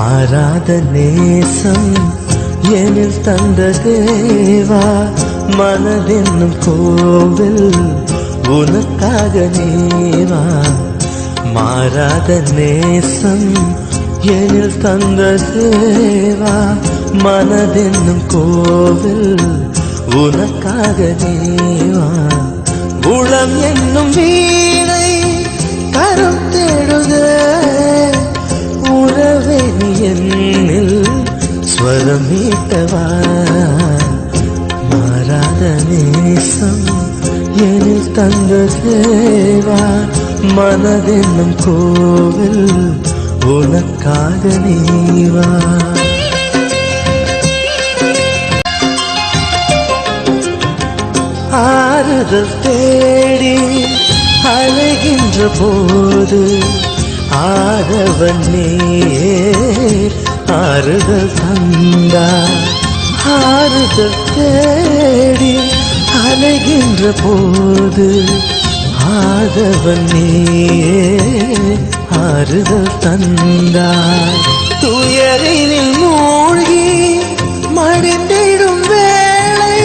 மாறாத நேசம் எனில் தந்த தேவா, மனதென்னும் கோவில் உனக்காக நீவா. மாறாத நேசம் எனில் தந்த தேவா, மனதென்னும் கோவில் உனக்காக நீவா. உளம் என்னும் வீணை கரம் தேடுதே, உறவே நீ என்னில் ஸ்வரம் மீட்டவா. மாறாத நேசம் எனில் தந்த தேவா, மனதென்னும் கோவில் உனக்காக நீவா. ஆறுதல் தேடி அலைகின்ற போது ஆதவன் நீயே ஆறுதல் தந்தாய். ஆறுதல் தேடி அலைகின்ற போது ஆதவன் நீயே ஆறுதல் தந்தாய். துயரினில் மூழ்கி மடிந்திடும் வேளை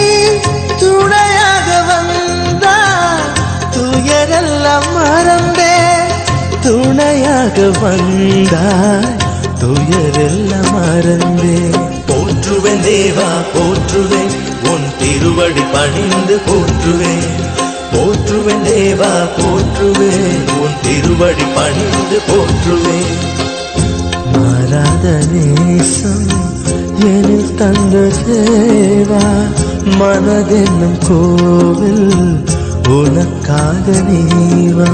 துணையாக வந்தாய். துயரெல்லாம் மறந்தே துணையாக வந்தாய், துயரெல்லாம் மறந்தே. போற்றுவேன் தேவா போற்றுவேன், உன் திருவடி பணிந்து போற்றுவேன். போற்றுவேன் தேவா போற்றுவேன், உன் திருவடி பணிந்து போற்றுவேன். மாறாத நேசம் எனில் தந்த தேவா, மனதென்னும் கோவில் உனக்காக நீவா.